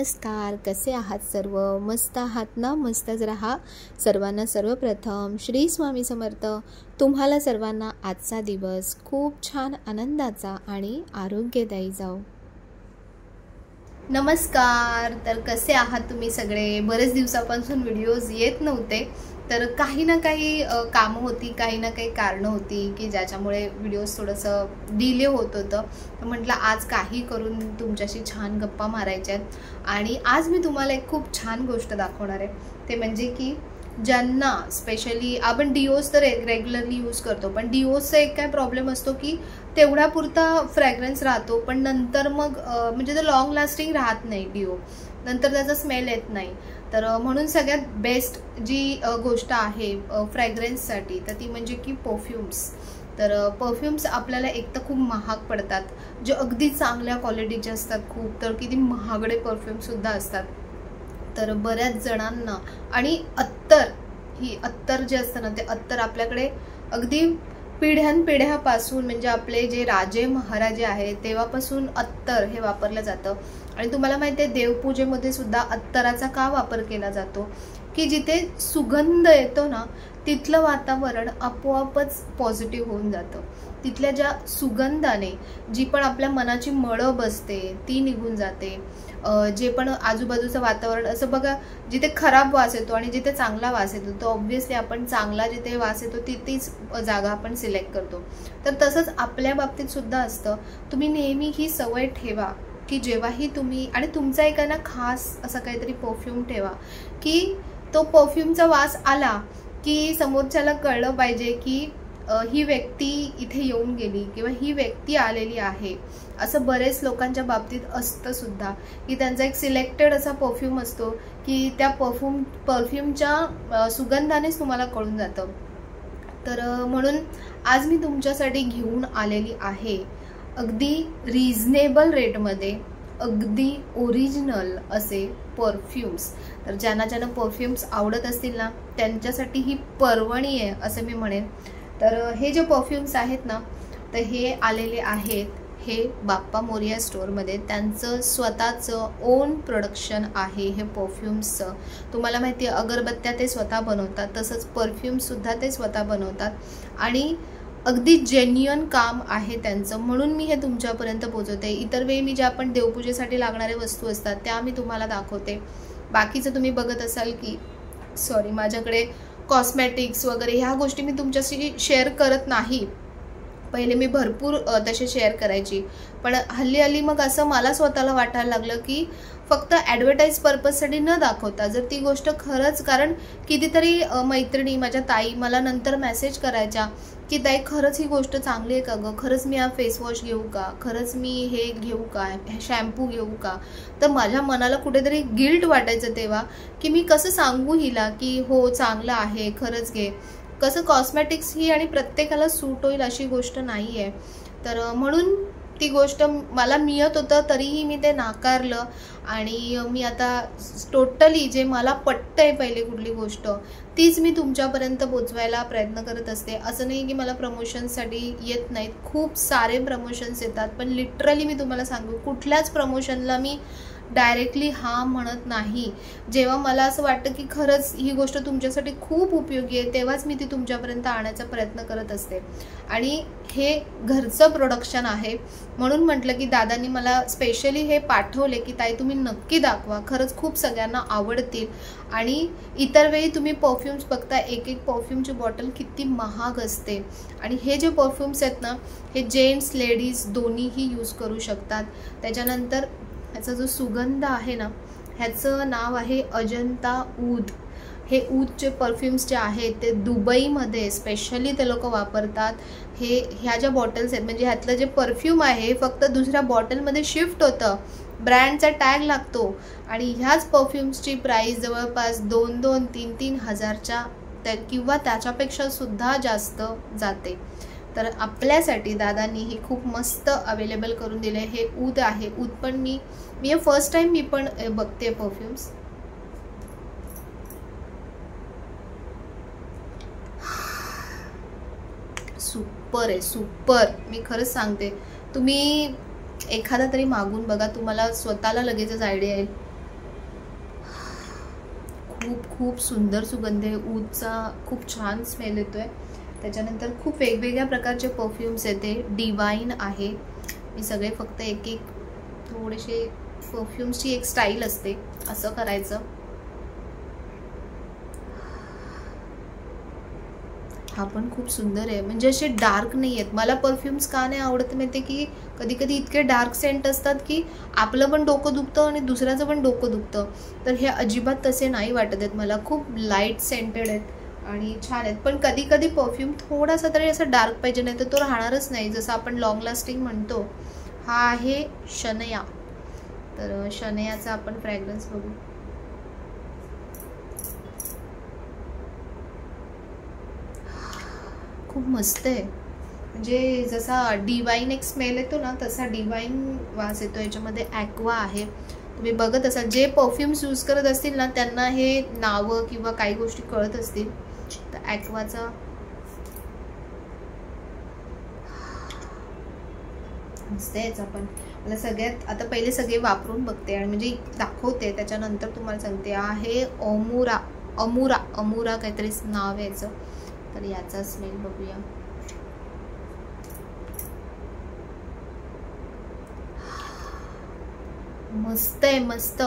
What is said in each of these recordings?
नमस्कार, कसे आहात सर्व? मस्त आहात ना? मस्तच राहा. सर्वांना सर्वप्रथम श्री स्वामी समर्थ. तुम्हाला सर्वांना आजचा दिवस खूप छान आनंदाचा आणि आरोग्यदायी जाओ. नमस्कार. तर कसे आहात तुम्ही सगळे? बरेच दिवसापासून व्हिडिओज येत नव्हते, तर काही ना काही कामं होती, काही ना काही कारणं होती की ज्याच्यामुळे व्हिडिओज थोडंसं डिले होत होतं. तर म्हटलं आज काही करून तुमच्याशी छान गप्पा मारायच्या आहेत. आणि आज मी तुम्हाला एक खूप छान गोष्ट दाखवणार आहे. ते म्हणजे की ज्यांना स्पेशली आपण डिओज तर रेग्युलरली यूज करतो, पण डिओजचा एक काय प्रॉब्लेम असतो की तेवढ्यापुरता फ्रॅग्रन्स राहतो, पण नंतर मग म्हणजे ते लॉंग लास्टिंग राहत नाही. डिओ नंतर त्याचा स्मेल येत नाही. तर म्हणून सगळ्यात बेस्ट जी गोष्ट आहे फ्रॅग्रन्ससाठी तर ती म्हणजे की परफ्यूम्स. तर परफ्यूम्स आपल्याला एक तर खूप महाग पडतात, जे अगदी चांगल्या क्वालिटीचे असतात खूप, तर किती महागडे परफ्यूमसुद्धा असतात. तर बऱ्याच जणांना आणि अत्तर जे असतं ना, ते अत्तर आपल्याकडे अगदी पिढ्यानपिढ्यापासून म्हणजे आपले जे राजे महाराजे आहेत तेव्हापासून अत्तर हे वापरलं जातं. आणि तुम्हाला माहिती आहे देवपूजेमध्ये सुद्धा अत्तराचा का वापर केला जातो की जिथे सुगंध येतो ना तिथलं वातावरण आपोआपच पॉझिटिव्ह होऊन जातं. तिथल्या ज्या सुगंधाने जी पण आपल्या मनाची मळं बसते ती निघून जाते. जे पण आजूबाजूचं वातावरण असं बघा, जिथे खराब वास येतो आणि जिथे चांगला वास येतो तर ऑब्व्हियसली आपण चांगला जिथे वास येतो तिथेच जागा आपण सिलेक्ट करतो. तर तसंच आपल्या बाबतीत सुद्धा असतं. तुम्ही नेहमी ही सवय ठेवा की जेव्हाही तुम्ही आणि तुमचा एखादा खास असा काहीतरी परफ्यूम ठेवा की तो परफ्यूमचा वास आला की समोरच्याला कळलं पाहिजे की ही व्यक्ती इथे येऊन गेली किंवा ही व्यक्ती आलेली आहे. असं बरेच लोकांच्या बाबतीत असतं सुद्धा की त्यांचा एक सिलेक्टेड असा परफ्यूम असतो की त्या परफ्यूमच्या सुगंधानेच तुम्हाला कळून जातं. तर म्हणून आज मी तुमच्यासाठी घेऊन आलेली आहे अगदी रिझनेबल रेटमध्ये अगदी ओरिजिनल असे परफ्यूम्स. तर ज्यांना परफ्यूम्स आवडत असतील ना त्यांच्यासाठी ही पर्वणी आहे असं मी म्हणेन. तर हे जे परफ्यूम्स आहेत ना तर हे आलेले आहेत हे बाप्पा मोरिया स्टोअरमध्ये. त्यांचं स्वतःचं ओन प्रोडक्शन आहे हे परफ्यूम्सचं. तुम्हाला माहिती आहे अगरबत्त्या ते स्वतः बनवतात, तसंच परफ्यूमसुद्धा ते स्वतः बनवतात आणि अगदी जेन्युइन काम आहे त्यांचं, म्हणून मी हे तुमच्यापर्यंत पोहोचवते. इतर वेळी मी ज्या पण देवपूजेसाठी लागणाऱ्या वस्तू असतात त्या मी तुम्हाला दाखवते. बाकीचं तुम्ही बघत असाल की माझ्याकडे कॉस्मॅटिक्स वगैरे ह्या गोष्टी मी तुमच्याशी शेअर करत नाही. पहिले मी भरपूर तसे शेअर करायची, पण हल्ली मग असं मला स्वतःला वाटायला लागलं की फक्त ॲडव्हर्टाईज पर्पजसाठी न दाखवता जर ती गोष्ट खरंच, कारण कितीतरी मैत्रिणी माझ्या ताई मला नंतर मेसेज करायच्या की ताई खरंच ही गोष्ट चांगली आहे का गं, खरंच मी हा फेसवॉश घेऊ का, खरंच मी हे घेऊ का, शॅम्पू घेऊ का. तर माझ्या मनाला कुठेतरी गिल्ट वाटायचं तेव्हा की मी कसं सांगू हिला की हो चांगलं आहे खरंच घे. कसं कॉस्मॅटिक्स ही आणि प्रत्येकाला सूट होईल अशी गोष्ट नाही आहे. तर म्हणून ती गोष्ट मला मिळत होतं तरीही मी ते नाकारलं. आणि मी आता टोटली जे मला पटतंय पहिली कुठली गोष्ट तीच मी तुमच्यापर्यंत पोचवायला प्रयत्न करत असते. असं नाही की मला प्रमोशनसाठी येत नाहीत, खूप सारे प्रमोशन्स येतात, पण लिटरली मी तुम्हाला सांगू कुठल्याच प्रमोशनला मी डायरेक्टली हा म्हणत नाही. जेव्हा मला असं वाटतं की खरंच ही गोष्ट तुमच्यासाठी खूप उपयोगी आहे तेव्हाच मी ती तुमच्यापर्यंत आणायचा प्रयत्न करत असते. आणि हे घरचं प्रोडक्शन आहे म्हणून म्हटलं की दादांनी मला स्पेशली हे पाठवले की ताई तुम्ही नक्की दाखवा, खरंच खूप सगळ्यांना आवडतील. आणि इतर वेळी तुम्ही परफ्यूम्स बघता एक परफ्यूमची बॉटल किती महाग असते आणि हे जे परफ्यूम्स आहेत ना हे जेंट्स लेडीज दोन्हीही यूज करू शकतात. त्याच्यानंतर ह्याचा जो सुगंध आहे ना ह्याचं नाव आहे अजंता ऊद. हे ऊदचे परफ्यूम्स जे आहेत ते दुबईमध्ये स्पेशली ते लोक वापरतात. ह्या ज्या बॉटल्स आहेत म्हणजे ह्यातलं जे परफ्यूम आहे फक्त दुसऱ्या बॉटलमध्ये शिफ्ट होतं, ब्रँडचा टॅग लागतो आणि ह्याच परफ्यूम्सची प्राईस जवळपास 2-2, 3-3 हजारच्या किंवा त्याच्यापेक्षा सुद्धा जास्त जाते. तर आपल्यासाठी दादांनी हे खूप मस्त अवेलेबल करून दिले. हे ऊद आहे. ऊद पण मी हे फर्स्ट टाइम मी पण बघते परफ्यूम्स. सुपर आहे, सुपर. मी खरंच सांगते तुम्ही एखादा तरी मागून बघा, तुम्हाला स्वतःला लगेचच आयडिया येईल खूप खूप सुंदर सुगंध आहे. ऊदचा खूप छान स्मेल येतोय. त्याच्यानंतर खूप वेगवेगळ्या प्रकारचे परफ्यूम्स येते. डिवाइन आहे. मी सगळे फक्त एक एक थोडेसे परफ्यूम्सची एक स्टाईल असते, असं करायचं. हा पण खूप सुंदर आहे. म्हणजे असे डार्क नाही आहेत. मला परफ्यूम्स का नाही आवडत माहिती की कधी कधी इतके डार्क सेंट असतात की आपलं पण डोकं दुखतं आणि दुसऱ्याचं पण डोकं दुखतं. तर हे अजिबात तसे नाही वाटत आहेत मला. खूप लाईट सेंटेड आहेत आणि छान आहेत. पण कधी कधी परफ्यूम थोडासा तरी असं डार्क पाहिजे, नाही तर तो राहणारच नाही, जसं आपण लॉंग लास्टिंग म्हणतो. हा आहे शनया. तर शनयाचा आपण फ्रॅग्रन्स बघू. खूप मस्त आहे. म्हणजे जसा डिवाइन एक स्मेल येतो ना, तसा डिवाइन वास येतो. याच्यामध्ये ॲक्वा आहे. तुम्ही बघत असाल जे परफ्यूम्स यूज करत असतील ना, त्यांना हे नावं किंवा काही गोष्टी कळत असतील. तर ॲक्वाचा मस्त आहे. आपण मला सगळ्यात आता पहिले सगळे वापरून बघते आणि म्हणजे दाखवते, त्याच्यानंतर तुम्हाला सांगते. आहे अमुरा. अमुरा अमुरा काहीतरी नाव आहे याचं. तर याचा स्मेल बघूया. मस्त आहे, मस्त.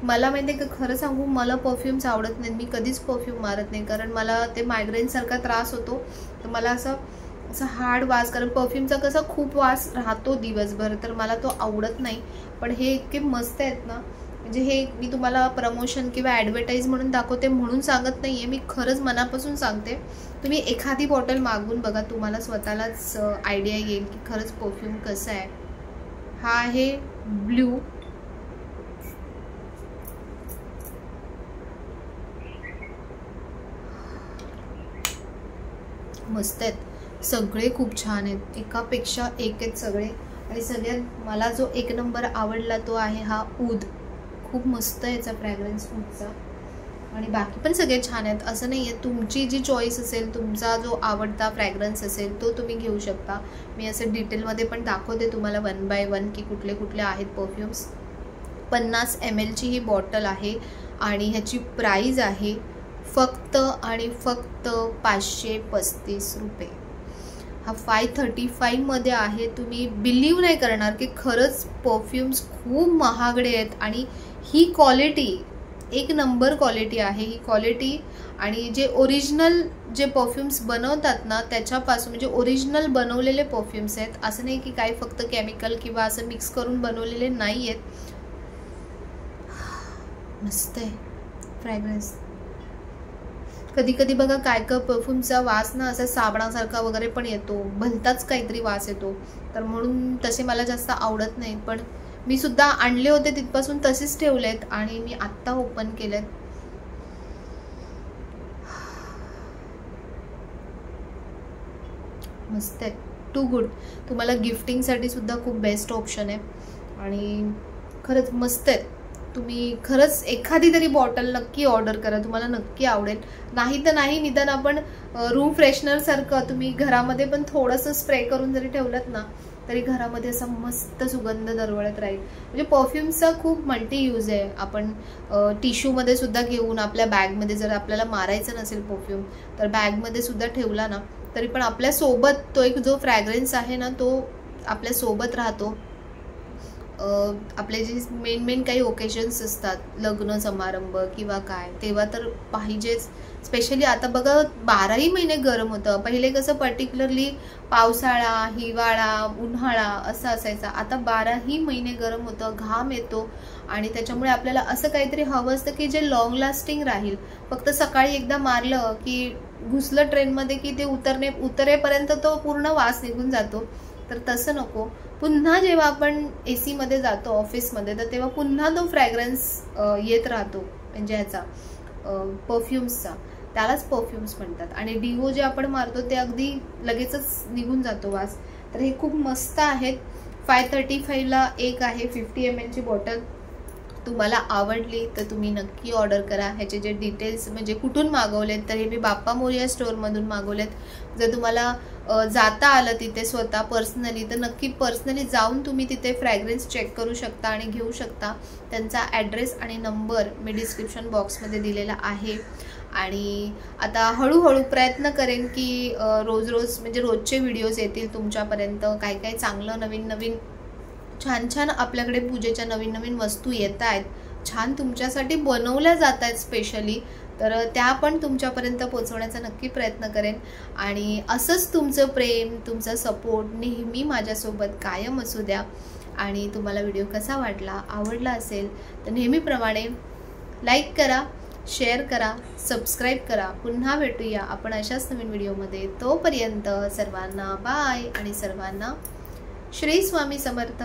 मला माहिती आहे का, खरं सांगू, मला परफ्यूम्स आवडत नाहीत. मी कधीच परफ्यूम मारत नाही, कारण मला ते मायग्रेन सारखा त्रास होतो. तर मला असं हार्ड वास, कारण परफ्यूमचा कसा खूप वास राहतो दिवसभर, तर मला तो आवडत नाही. पण हे इतके मस्त आहेत ना, म्हणजे हे मी तुम्हाला प्रमोशन किंवा ॲडव्हर्टाईज म्हणून दाखवते म्हणून सांगत नाही आहे. मी खरंच मनापासून सांगते. तुम्ही एखादी बॉटल मागवून बघा, तुम्हाला स्वतःलाच आयडिया येईल की खरंच परफ्यूम कसं आहे. हा आहे ब्ल्यू. मस्त आहेत सगळे, खूप छान आहेत. एकापेक्षा एक आहेत सगळे. आणि सगळ्यात मला जो एक नंबर आवडला तो आहे हा ऊद. खूप मस्त आहे याचा फ्रॅग्रन्स ऊदचा. आणि बाकी पण सगळे छान आहेत, असं नाही आहे. तुमची जी चॉईस असेल, तुमचा जो आवडता फ्रॅग्रन्स असेल तो तुम्ही घेऊ शकता. मी असं डिटेलमध्ये पण दाखवते तुम्हाला 1 बाय 1 की कुठले कुठले आहेत परफ्यूम्स. 50 ml ची ही बॉटल आहे आणि ह्याची प्राईज आहे फक्त आणि फक्त 535 रुपये. हा 535 मध्ये आहे. तुम्ही बिलीव्ह नाही करणार की खरंच परफ्यूम्स खूप महागडे आहेत. आणि ही क्वालिटी एक नंबर क्वालिटी आहे ही क्वालिटी. आणि जे ओरिजिनल जे परफ्यूम्स बनवतात ना, त्याच्यापासून म्हणजे ओरिजिनल बनवलेले परफ्यूम्स आहेत. असं नाही की काही फक्त केमिकल किंवा असं मिक्स करून बनवलेले नाही आहेत. मस्त आहे फ्रॅग्रन्स. कधी कधी बघा काय काय परफ्यूमचा वास ना असा साबणासारखा वगैरे पण येतो, भलताच काहीतरी वास येतो. तर म्हणून तसे मला जास्त आवडत नाही. पण मी सुद्धा आणले होते तिथपासून तसेच ठेवलेत आणि मी आत्ता ओपन केलेत. मस्त आहे. Too good. तुम्हाला गिफ्टिंगसाठी सुद्धा खूप बेस्ट ऑप्शन आहे. आणि खरंच मस्त आहे. तुम्ही खरंच एखादी तरी बॉटल नक्की ऑर्डर करा, तुम्हाला नक्की आवडेल. नाही तर नाही, निदान आपण रूम फ्रेशनर सारखं तुम्ही घरामध्ये पण थोडंसं स्प्रे करून जरी ठेवलात ना, तरी घरामध्ये असा मस्त सुगंध दरवळत राहील. म्हणजे परफ्यूमचा खूप मल्टी यूज आहे. आपण टिश्यूमध्ये सुद्धा घेऊन आपल्या बॅगमध्ये, जर आपल्याला मारायचं नसेल परफ्यूम तर बॅगमध्ये सुद्धा ठेवला ना, तरी पण आपल्यासोबत तो एक जो फ्रॅग्रन्स आहे ना, तो आपल्यासोबत राहतो. आपले जे मेन काही ओकेजन्स असतात, लग्न समारंभ किंवा काय, तेव्हा तर पाहिजेच. स्पेशली आता बघा 12ही महिने गरम होतं. पहिले कसं पर्टिक्युलरली पावसाळा, हिवाळा, उन्हाळा असं असायचा. आता 12ही महिने गरम होतं, घाम येतो आणि त्याच्यामुळे आपल्याला असं काहीतरी हवं असतं की जे लॉंग लास्टिंग राहील. फक्त सकाळी एकदा मारलं की घुसलं ट्रेनमध्ये की ते उतरेपर्यंत तो पूर्ण वास निघून जातो. तर तसं नको. पुन्हा जेव्हा आपण AC मध्ये जातो ऑफिसमध्ये, तर तेव्हा पुन्हा तो फ्रॅग्रन्स येत राहतो. म्हणजे ह्याचा परफ्यूम्सचा, त्यालाच परफ्यूम्स म्हणतात. आणि डिओ जे आपण मारतो ते अगदी लगेचच निघून जातो वास. तर हे खूप मस्त आहेत. 535 ला एक आहे 50 ml ची बॉटल. तुम्हाला आवडली तर तुम्ही नक्की ऑर्डर करा। ह्याचे जे डिटेल्स म्हणजे कुठून मागवलेत तर हे मी बाप्पा मोरया स्टोअरमधून मागवलेत। जर तुम्हाला जाता आलं तिथे स्वतः पर्सनली तर नक्की पर्सनली जाऊन तुम्ही तिथे फ्रॅग्रन्स चेक करू शकता आणि घेऊ शकता। त्यांचा ॲड्रेस आणि नंबर मी डिस्क्रिप्शन बॉक्समध्ये दिलेला आहे। आणि आता हळूहळू प्रयत्न करेन की रोज म्हणजे रोजचे व्हिडिओज येतील तुमच्यापर्यंत। काय काय चांगलं नवीन छान छान आपल्याकडे पूजेच्या नवीन वस्तू येत आहेत, छान तुमच्यासाठी बनवल्या जात आहेत स्पेशली, तर त्या पण तुमच्यापर्यंत पोहोचवण्याचा नक्की प्रयत्न करेन। आणि असंच तुमचं प्रेम, तुमचा सपोर्ट नेहमी माझ्यासोबत कायम असू द्या। आणि तुम्हाला व्हिडिओ कसा वाटला, आवडला असेल तर नेहमीप्रमाणे लाईक करा, शेअर करा, सबस्क्राईब करा। पुन्हा भेटूया आपण अशाच नवीन व्हिडिओमध्ये। तोपर्यंत सर्वांना बाय आणि सर्वांना श्री स्वामी समर्थ।